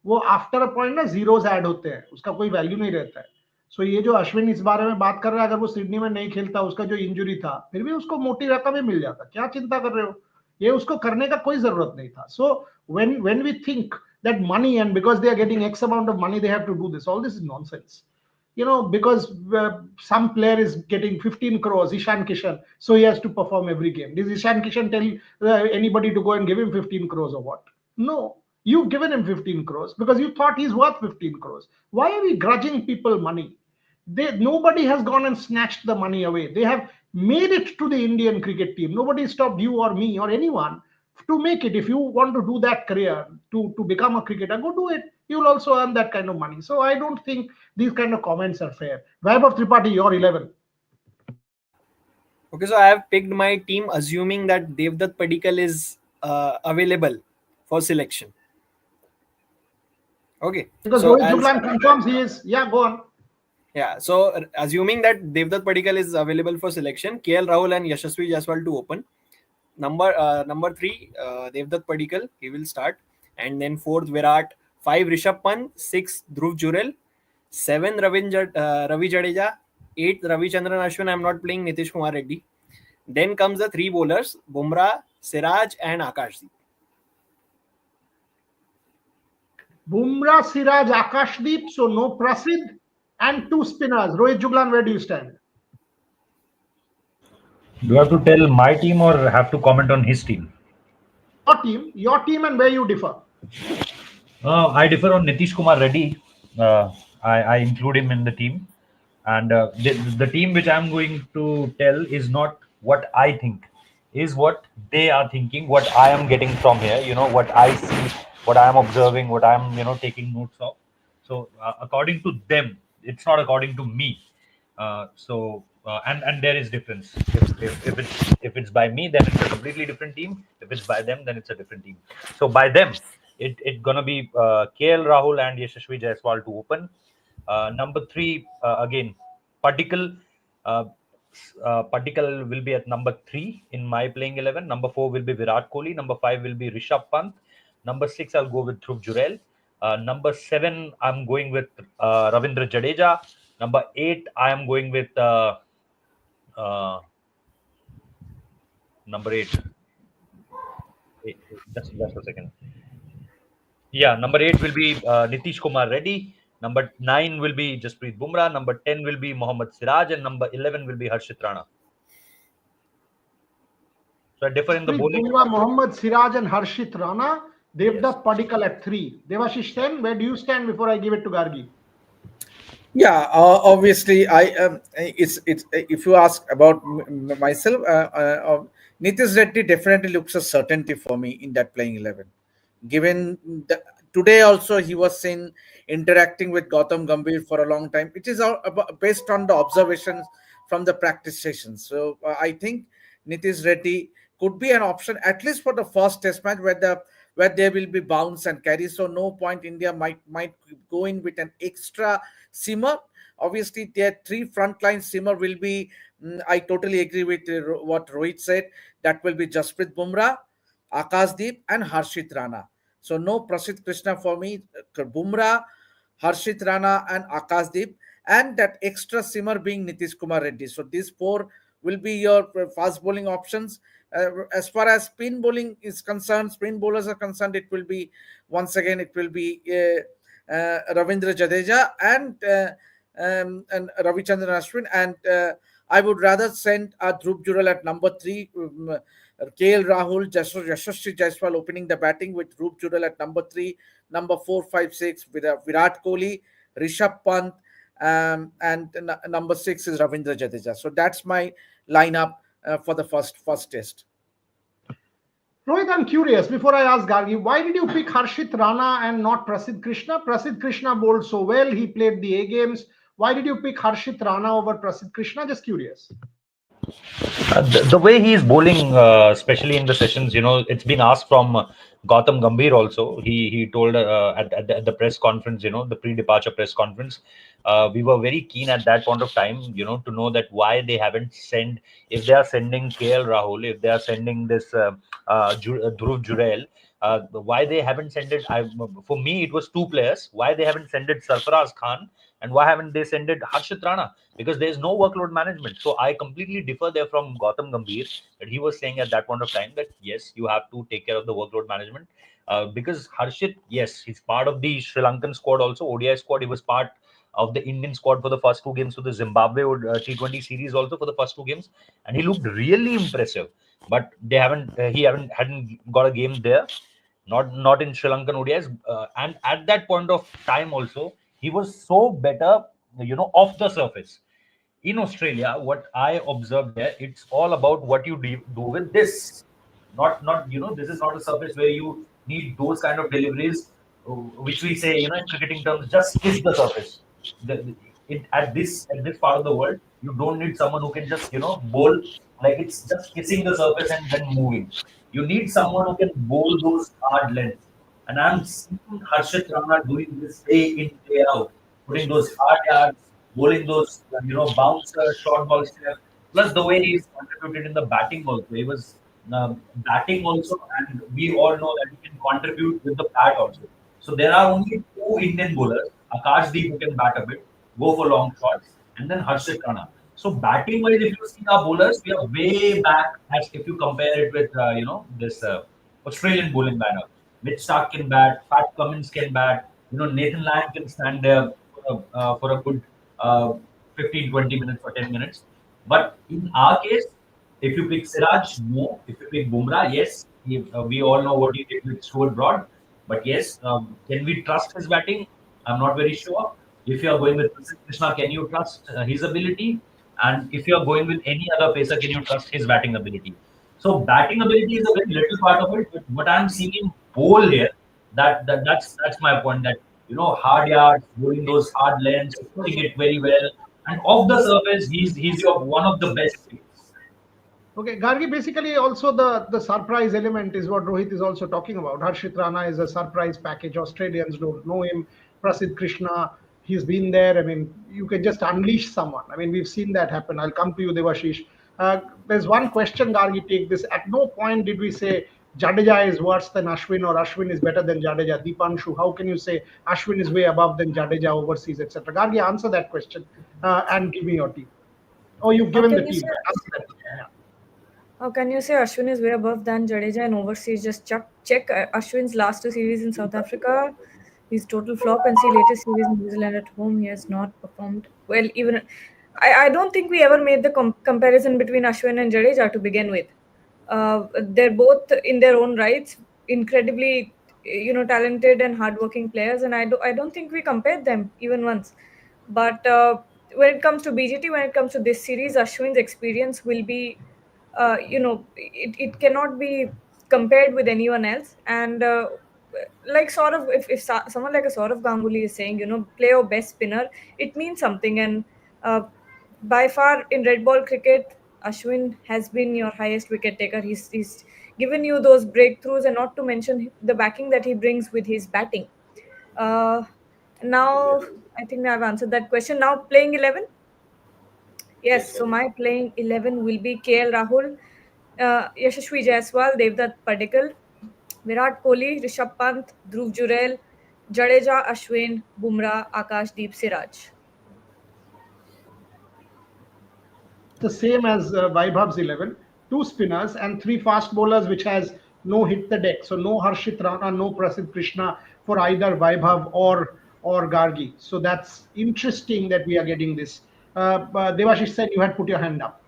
वो आफ्टर अ पॉइंट ना जीरोस ऐड होते हैं, उसका कोई वैल्यू नहीं रहता है. सो ये जो अश्विन इस बारे में बात कर रहा है, अगर वो सिडनी में नहीं खेलता, उसका जो इंजुरी था, फिर भी उसको मोटी रकम ही मिल जाता. क्या चिंता कर रहे हो? ये उसको करने का कोई जरूरत नहीं था. सो when we think that money, and because they are getting X amount of money, they have to do this, all this is nonsense. Because some player is getting 15 crores, Ishan Kishan, so he has to perform every game. Does Ishan Kishan tell anybody to go and give him 15 crores or what? No, you've given him 15 crores because you thought he's worth 15 crores. Why are we grudging people money? Nobody has gone and snatched the money away. They have made it to the Indian cricket team. Nobody stopped you or me or anyone to make it. If you want to do that career, to become a cricketer, go do it. You'll also earn that kind of money. So I don't think these kind of comments are fair. Vaibhav Tripathi, you're 11. Okay, so I have picked my team assuming that Devdutt Padikkal is available for selection. Okay. Because so Rohit Juglan confirms he is. Yeah, go on. Yeah, so assuming that Devdutt Padikkal is available for selection, KL Rahul and Yashasvi Jaiswal to open. Number 3, Devdutt Padikkal, he will start, and then 4th Virat, 5 Rishabh Pant, 6 Dhruv Jurel, 7 Ravi Jadeja, 8th Ravichandran Ashwin. I'm not playing Nitish Kumar Reddy. Then comes the 3 bowlers, Bumrah, Siraj, and Akashdeep. Bumrah, Siraj, Akashdeep, so no Prasidh, and 2 spinners. Rohit Juglan, where do you stand? Do you have to tell my team or have to comment on his team? Your team, and where you differ. I differ on Nitish Kumar Reddy. I include him in the team, and the team which I'm going to tell is not what I think, is what they are thinking, what I am getting from here. What I see, what I am observing, what I am taking notes of. So according to them, it's not according to me. And there is difference. If it's by me, then it's a completely different team. If it's by them, then it's a different team. So by them, it's gonna be KL Rahul and Yashasvi Jaiswal to open. Number 3 again, Patikal. Patikal will be at number 3 in my playing 11. Number 4 will be Virat Kohli. Number 5 will be Rishabh Pant. Number 6 I'll go with Dhruv Jurel. Number 7 I'm going with Ravindra Jadeja. Number 8 I am going with number 8. Just a second. Yeah, number 8 will be Nitish Kumar Reddy. Number 9 will be Jasprit Bumrah. Number 10 will be Mohammad Siraj, and number 11 will be Harshit Rana. So I differ in the bowling. Bumrah, Mohammad Siraj, and Harshit Rana. Devdutt Padikkal at 3. Devashish 10. Where do you stand before I give it to Gargi? Yeah, obviously, it's if you ask about myself, Nitish Reddy definitely looks a certainty for me in that playing 11. Given today also he was seen interacting with Gautam Gambhir for a long time. It is based on the observations from the practice sessions. So I think Nitish Reddy could be an option at least for the first test match where there will be bounce and carry. So no point India might go in with an extra simmer. Obviously, their 3 frontline simmer will be. I totally agree with what Rohit said. That will be Jasprit Bumrah, Akashdeep, and Harshit Rana. So no Prasidh Krishna for me. Bumrah, Harshit Rana, and Akashdeep, and that extra simmer being Nitish Kumar Reddy. So these 4 will be your fast bowling options. As far as spin bowling is concerned, spin bowlers are concerned, it will be once again Ravindra Jadeja and Ravichandran Ashwin, and I would rather send Dhruv Jurel at number 3, KL Rahul, Yashasvi Jaiswal opening the batting with Dhruv Jurel at number 3, number 4, 5, 6 with Virat Kohli, Rishabh Pant, and number 6 is Ravindra Jadeja. So that's my lineup for the first test. Rohit, I'm curious, before I ask Gargi, why did you pick Harshit Rana and not Prasidh Krishna? Prasidh Krishna bowled so well, he played the A games. Why did you pick Harshit Rana over Prasidh Krishna? Just curious. The way he is bowling, especially in the sessions, it's been asked from Gautam Gambhir also. He told at the press conference, the pre-departure press conference, we were very keen at that point of time, to know that why they haven't sent, if they are sending KL Rahul, if they are sending this Dhruv Jurel, why they haven't sent it. For me, it was 2 players. Why they haven't sent it Sarfaraz Khan, and why haven't they sent it Harshit Rana? Because there's no workload management. So I completely differ there from Gautam Gambhir, that he was saying at that point of time that yes, you have to take care of the workload management. Because Harshit, yes, he's part of the Sri Lankan squad also, ODI squad. He was part of the Indian squad for the first 2 games, for the Zimbabwe T20 series also for the first 2 games, and he looked really impressive. But they hadn't got a game there, not in Sri Lankan ODIs. And at that point of time also, he was so better, off the surface. In Australia, what I observed there, it's all about what you do with this. Not this is not a surface where you need those kind of deliveries, which we say, in cricketing terms, just kiss the surface. At this part of the world, you don't need someone who can just, bowl like it's just kissing the surface and then moving. You need someone who can bowl those hard lengths. And I'm seeing Harshit Rana doing this day in, day out, putting those hard yards, bowling those bouncer, short ball stuff. Plus the way he's contributed in the batting also. He was batting also, and we all know that he can contribute with the bat also. So there are only two Indian bowlers: Akashdeep who can bat a bit, go for long shots, and then Harshit Rana. So batting wise, if you see our bowlers, we are way back as if you compare it with this Australian bowling lineup. Mitch Stark can bat, Pat Cummins can bat, Nathan Lyon can stand there for a good uh, 15, 20 minutes or 10 minutes. But in our case, if you pick Siraj, no. If you pick Bumrah, yes. We all know what he did with Stuart Broad. But yes, can we trust his batting? I'm not very sure. If you are going with Prasidh Krishna, can you trust his ability? And if you are going with any other pacer, can you trust his batting ability? So batting ability is a very little part of it. But what I'm seeing in bowl here, that's my point. That hard yards, bowling those hard lengths, putting it very well, and off the surface, he's your one of the best picks. Okay, Gargi, basically also the surprise element is what Rohit is also talking about. Harshit Rana is a surprise package. Australians don't know him. Prasidh Krishna, he's been there. I mean, you can just unleash someone. I mean, we've seen that happen. I'll come to you, Devashish. There's one question, Gargi, take this. At no point did we say Jadeja is worse than Ashwin or Ashwin is better than Jadeja. Deepanshu, how can you say Ashwin is way above than Jadeja overseas, etc.? Gargi, answer that question and give me your team. Oh, you've given the Can you team. say, Answer that. Yeah. can you say Ashwin is way above than Jadeja in overseas? Just check Ashwin's last two series in South Africa. His total flop, and see latest series in New Zealand at home. He has not performed well. Even I don't think we ever made the comparison between Ashwin and Jadeja to begin with. They're both in their own rights incredibly talented and hardworking players, and I don't think we compared them even once. But when it comes to BGT, when it comes to this series, Ashwin's experience will be it cannot be compared with anyone else. And like sort of if someone like a Sourav Ganguly is saying play your best spinner, it means something. And by far in red ball cricket, Ashwin has been your highest wicket taker. He's given you those breakthroughs, and not to mention the backing that he brings with his batting. uh, Now I think I've answered that question. Now playing 11. Yes, so my playing 11 will be KL Rahul, Yashasvi Jaiswal, Devdutt Padikkal, Virat Kohli, Rishabh Pant, Dhruv Jurel, Jadeja, Ashwin, Bumrah, Akashdeep, Siraj. The same as Vaibhav's 11, two spinners and three fast bowlers, which has no hit the deck. So no Harshit Rana, no Prasidh Krishna for either Vaibhav or Gargi. So that's interesting that we are getting this. Devashish said you had put your hand up.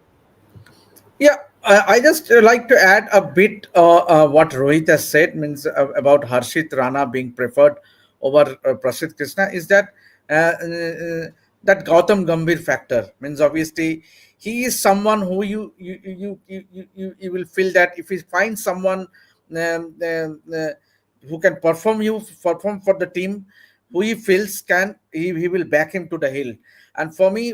Yeah, I just like to add a bit what Rohit has said means about Harshit Rana being preferred over Prasidh Krishna is that that Gautam Gambhir factor means obviously he is someone who you will feel that if you find someone who can perform for the team, who he feels he will back him to the hill. And for me,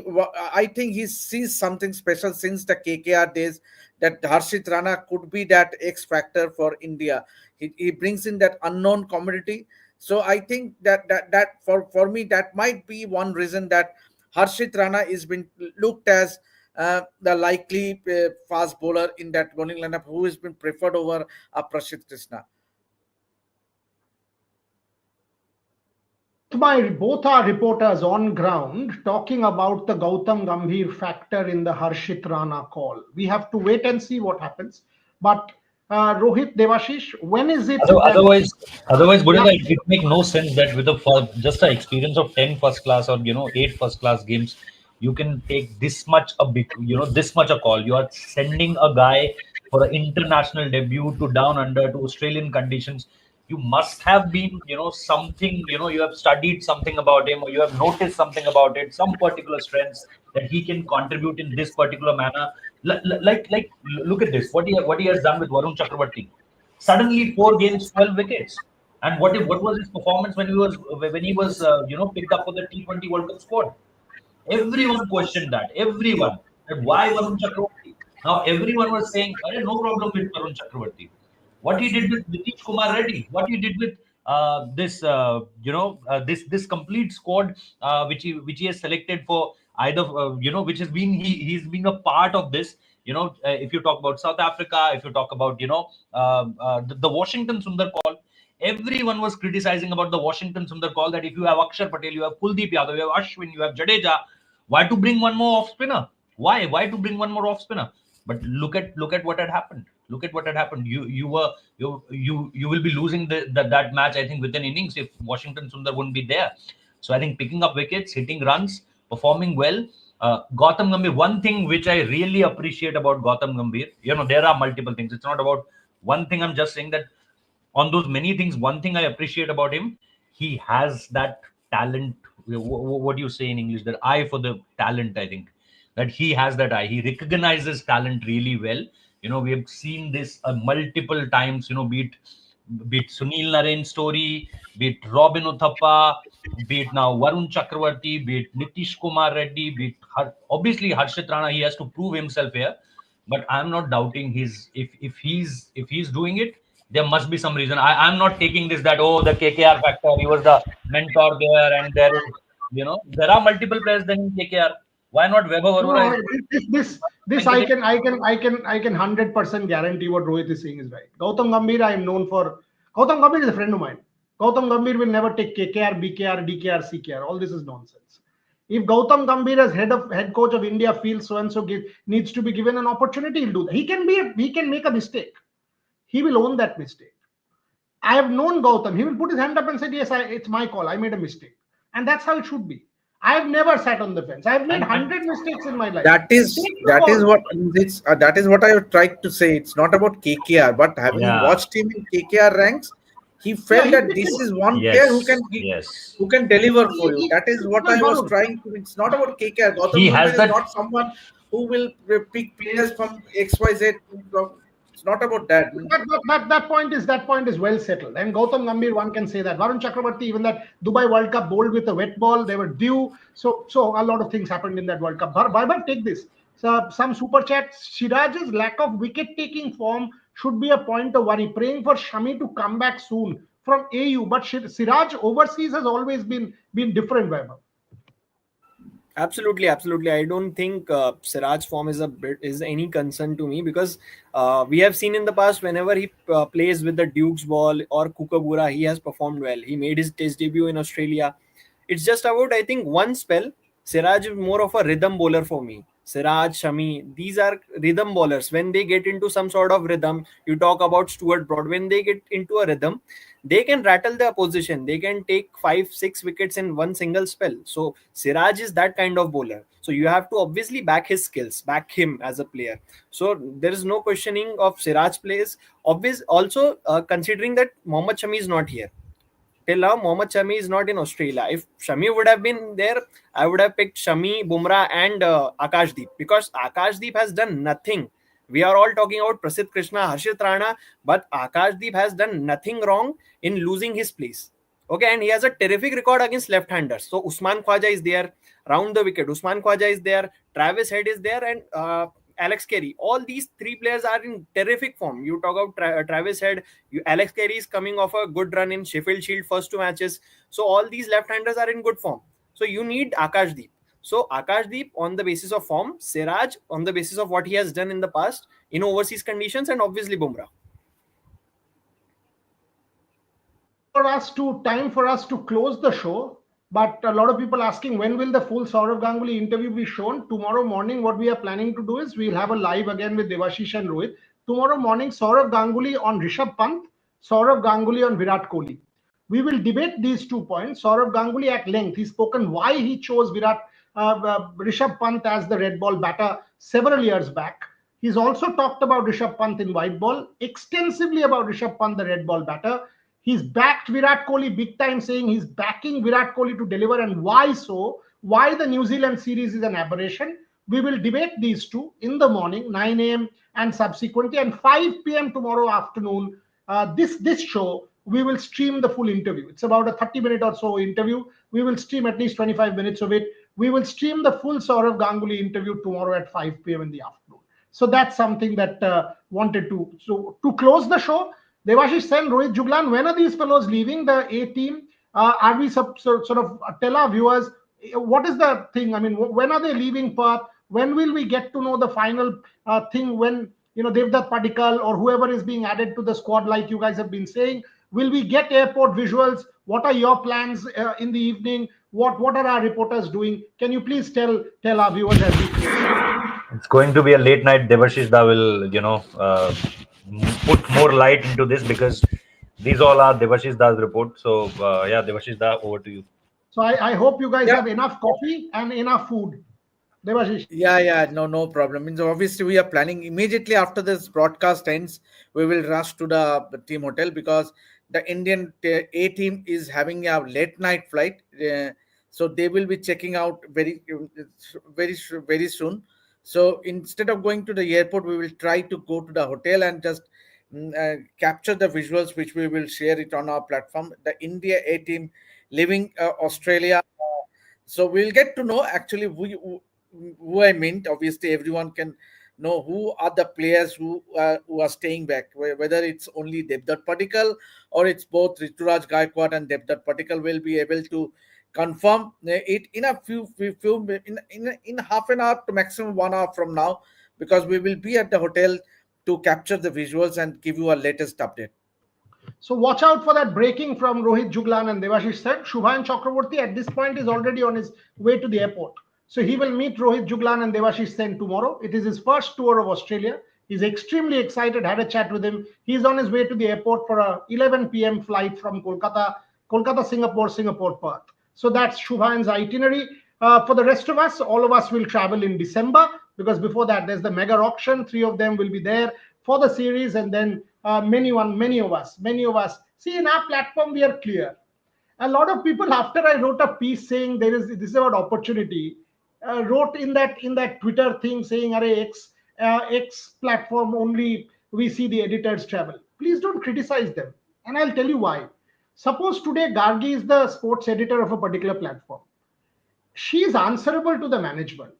I think he sees something special since the KKR days that Harshit Rana could be that X factor for India. He brings in that unknown commodity. So I think that for me that might be one reason that Harshit Rana is been looked as the likely fast bowler in that bowling lineup who has been preferred over Prasidh Krishna. Both our reporters on ground talking about the Gautam Gambhir factor in the Harshit Rana call. We have to wait and see what happens. But Rohit, Devashish, when is it? Otherwise, Budinga, it make no sense that with just the experience of 10 first class or 8 first class games, you can take this much a big this much a call. You are sending a guy for an international debut to down under to Australian conditions. You must have been something you have studied something about him, or you have noticed something about it, some particular strengths that he can contribute in this particular manner. Like look at this, what he has done with Varun Chakravarti. Suddenly 4 games, 12 wickets. And what was his performance when he was picked up for the T20 World Cup squad? Everyone questioned that. Everyone. That why Varun Chakravarti? Now everyone was saying, no problem with Varun Chakravarti. What he did with Nitish Kumar Reddy, what he did with this complete squad which he has selected for either which has been he's been a part of this. If you talk about South Africa, if you talk about the Washington Sundar call, everyone was criticizing about the Washington Sundar call, that if you have Akshar Patel, you have Kuldeep Yadav, you have Ashwin, you have Jadeja, why to bring one more off spinner? Why to bring one more off spinner? But look at what had happened. Look at what had happened. You will be losing that match, I think, within innings if Washington Sundar wouldn't be there. So I think picking up wickets, hitting runs, performing well. Gautam Gambhir, one thing which I really appreciate about Gautam Gambhir, there are multiple things. It's not about one thing. I'm just saying that on those many things, one thing I appreciate about him, he has that talent. What do you say in English? That eye for the talent. I think that he has that eye. He recognizes talent really well. We have seen this multiple times. Be it Sunil Narain's story, be it Robin Uthappa, be it now Varun Chakravarti, be it Nitish Kumar Reddy, be it obviously Harshit Rana. He has to prove himself here, but I'm not doubting his. If he's doing it, there must be some reason. I'm not taking this that the KKR factor. He was the mentor there, and there are multiple players than in KKR. Why not Weber Varura? No, this I can 100% guarantee what Rohit is saying is right. Gautam Gambhir, I am known for. Gautam Gambhir is a friend of mine. Gautam Gambhir will never take KKR, BKR, DKR, CKR. All this is nonsense. If Gautam Gambhir as head coach of India feels so and so needs to be given an opportunity, he'll do that. He can make a mistake. He will own that mistake. I have known Gautam. He will put his hand up and say, "Yes, it's my call. I made a mistake," and that's how it should be. I have never sat on the fence. I have made 100 mistakes in my life. That is what I have tried to say. It's not about KKR, but having watched him in KKR ranks, he felt that this is one player who can deliver for you. That is what I was trying to. It's not about KKR. Gautam Gambhir is not someone who will pick players from XYZ. It's not about that. That point is well settled. And Gautam Gambhir, one can say that. Varun Chakravarti, even that Dubai World Cup bowled with a wet ball, they were due. So a lot of things happened in that World Cup. Bye, take this. So some super chat. Siraj's lack of wicket-taking form should be a point of worry. Praying for Shami to come back soon from AU. But Siraj overseas has always been different, Vaibhav. Absolutely. I don't think Siraj form is any concern to me, because we have seen in the past whenever he plays with the Duke's ball or Kookaburra, he has performed well. He made his test debut in Australia. It's just about, I think, one spell. Siraj is more of a rhythm bowler for me. Siraj, Shami, these are rhythm bowlers. When they get into some sort of rhythm, you talk about Stuart Broad, when they get into a rhythm, they can rattle the opposition. They can take 5-6 wickets in one single spell. So Siraj is that kind of bowler. So you have to obviously back his skills, back him as a player. So there is no questioning of Siraj plays. Also, considering that Mohammad Shami is not here. Till now, Mohammad Shami is not in Australia. If Shami would have been there, I would have picked Shami, Bumrah and Akashdeep, because Akashdeep has done nothing. We are all talking about Prasidh Krishna, Harshit Rana, but Akashdeep has done nothing wrong in losing his place. Okay, and he has a terrific record against left-handers. So Usman Khwaja is there, round the wicket. Usman Khwaja is there, Travis Head is there, and Alex Carey. All these three players are in terrific form. You talk about Travis Head, Alex Carey is coming off a good run in Sheffield Shield first 2 matches. So all these left-handers are in good form. So you need Akashdeep. So Akashdeep on the basis of form, Siraj on the basis of what he has done in the past in overseas conditions, and obviously Bumrah. Time for us to close the show. But a lot of people asking, when will the full Sourav Ganguly interview be shown? Tomorrow morning, what we are planning to do is we'll have a live again with Devashish and Rohit. Tomorrow morning, Sourav Ganguly on Rishabh Pant, Sourav Ganguly on Virat Kohli. We will debate these 2 points. Sourav Ganguly at length, he's spoken why he chose Rishabh Pant as the red ball batter several years back. He's also talked about Rishabh Pant in white ball, extensively about Rishabh Pant, the red ball batter. He's backed Virat Kohli big time, saying he's backing Virat Kohli to deliver, and why so? Why the New Zealand series is an aberration? We will debate these two in the morning, 9 a.m. and subsequently, and 5 p.m. tomorrow afternoon. This show, we will stream the full interview. It's about a 30-minute or so interview. We will stream at least 25 minutes of it. We will stream the full Sourav Ganguly interview tomorrow at 5 p.m. in the afternoon. So that's something that wanted to. So to close the show, Devashish Sen, Rohit Juglan, when are these fellows leaving the A team? Are we sort of tell our viewers, what is the thing? I mean, when are they leaving Perth? When will we get to know the final thing? When Devdutt Padikkal or whoever is being added to the squad, like you guys have been saying, will we get airport visuals? What are your plans in the evening? What are our reporters doing? Can you please tell our viewers as we close? It's going to be a late night. Devashish Da will, put more light into this, because these all are Devashish Da's report. So, yeah, Devashish Da, over to you. So I hope you guys Yeah. have enough coffee and enough food. Devashish. Yeah, no problem. Means obviously we are planning immediately after this broadcast ends. We will rush to the team hotel because the Indian A team is having a late night flight, so they will be checking out very soon. So instead of going to the airport, we will try to go to the hotel and just capture the visuals, which we will share it on our platform. The India A team leaving Australia. So we'll get to know actually who I meant. Obviously, everyone can know who are the players who are staying back. Whether it's only Devdutt Padikkal or it's both Rituraj Gaikwad and Devdutt Padikkal, will be able to confirm it in a few in half an hour to maximum 1 hour from now, because we will be at the hotel to capture the visuals and give you a latest update. So watch out for that breaking from Rohit Juglan and Devashish said. Shubhayan Chakraborty at this point is already on his way to the airport. So he will meet Rohit Juglan and Devashish Sen tomorrow. It is his first tour of Australia. He's extremely excited, had a chat with him. He's on his way to the airport for a 11 p.m. flight from Kolkata, Singapore, Perth. So that's Shubhayan's itinerary. For the rest of us, all of us will travel in December, because before that, there's the mega auction. 3 of them will be there for the series, and then many of us. See, in our platform, we are clear. A lot of people, after I wrote a piece saying this is about opportunity, wrote in that Twitter thing saying, "Arey, X platform only we see the editors travel." Please don't criticize them, and I'll tell you why. Suppose today Gargi is the sports editor of a particular platform. She is answerable to the management.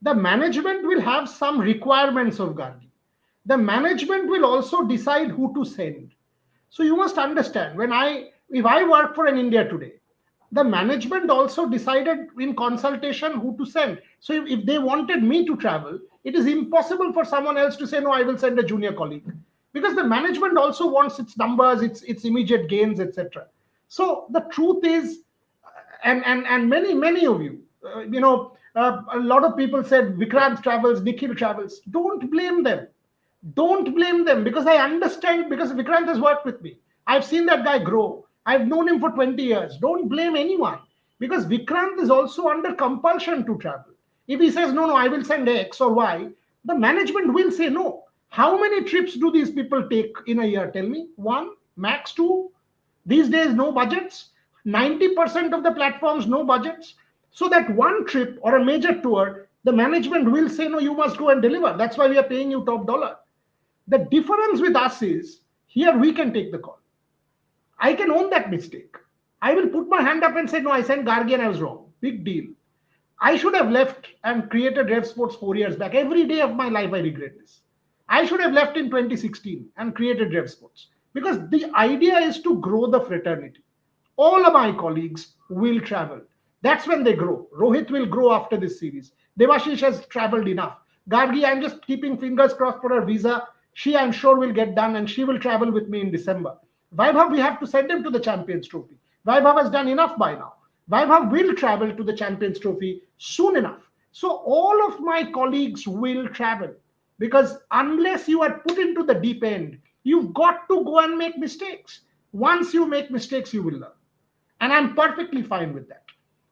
The management will have some requirements of Gargi. The management will also decide who to send. So you must understand, if I work for an India Today, the management also decided in consultation who to send. So if they wanted me to travel, it is impossible for someone else to say, no, I will send a junior colleague, because the management also wants its numbers, its immediate gains, etc. So the truth is, and many of you, a lot of people said Vikrant travels, Nikhil travels. Don't blame them. Don't blame them, because I understand, because Vikrant has worked with me. I've seen that guy grow. I've known him for 20 years. Don't blame anyone, because Vikrant is also under compulsion to travel. If he says, no, I will send X or Y, the management will say no. How many trips do these people take in a year? Tell me. 1, max 2. These days, no budgets. 90% of the platforms, no budgets. So that one trip or a major tour, the management will say, no, you must go and deliver. That's why we are paying you top dollar. The difference with us is, here we can take the call. I can own that mistake. I will put my hand up and say, no, I sent Gargi and I was wrong. Big deal. I should have left and created Rev Sports 4 years back. Every day of my life, I regret this. I should have left in 2016 and created Rev Sports, because the idea is to grow the fraternity. All of my colleagues will travel. That's when they grow. Rohit will grow after this series. Devashish has traveled enough. Gargi, I'm just keeping fingers crossed for her visa. She, I'm sure, will get done, and she will travel with me in December. Vaibhav, we have to send him to the Champions Trophy. Vaibhav has done enough by now. Vaibhav will travel to the Champions Trophy soon enough. So all of my colleagues will travel, because unless you are put into the deep end, you've got to go and make mistakes. Once you make mistakes, you will learn. And I'm perfectly fine with that.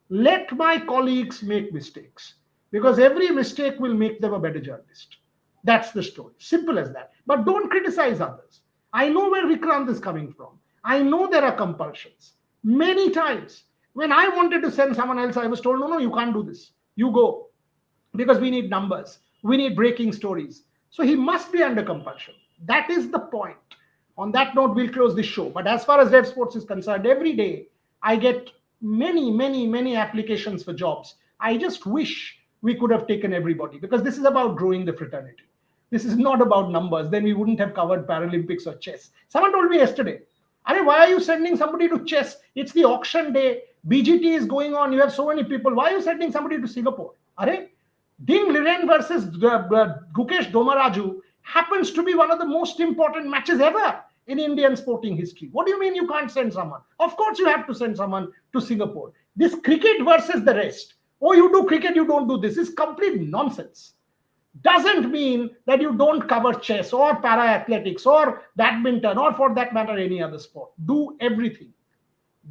Let my colleagues make mistakes, because every mistake will make them a better journalist. That's the story. Simple as that. But don't criticize others. I know where Vikrant is coming from. I know there are compulsions. Many times, when I wanted to send someone else, I was told, no, you can't do this. You go. Because we need numbers. We need breaking stories. So he must be under compulsion. That is the point. On that note, we'll close this show. But as far as Rev Sports is concerned, every day I get many applications for jobs. I just wish we could have taken everybody, because this is about growing the fraternity. This is not about numbers. Then we wouldn't have covered Paralympics or chess. Someone told me yesterday, why are you sending somebody to chess? It's the auction day. BGT is going on. You have so many people. Why are you sending somebody to Singapore? Are Ding Liren versus Gukesh Domaraju happens to be one of the most important matches ever in Indian sporting history. What do you mean you can't send someone? Of course you have to send someone to Singapore. This cricket versus the rest. Oh, you do cricket, you don't do this. Is complete nonsense. Doesn't mean that you don't cover chess or para athletics or badminton or, for that matter, any other sport. Do everything.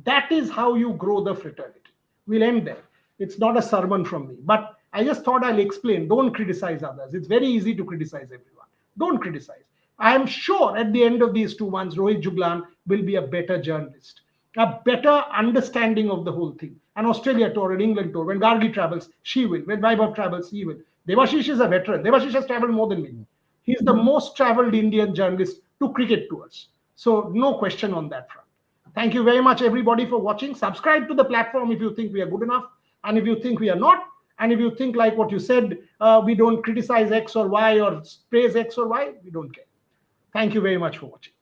That is how you grow the fraternity. We'll end there. It's not a sermon from me, but I just thought I'll explain. Don't criticize others. It's very easy to criticize everyone. Don't criticize. I am sure at the end of these 2 months, Rohit Juglan will be a better journalist, a better understanding of the whole thing. An Australia tour, an England tour. When Gargi travels, she will. When Vaibhav travels, he will. Devashish is a veteran. Devashish has traveled more than me. He's the most traveled Indian journalist to cricket tours. So no question on that front. Thank you very much, everybody, for watching. Subscribe to the platform if you think we are good enough. And if you think we are not, and if you think, like what you said, we don't criticize X or Y or praise X or Y, we don't care. Thank you very much for watching.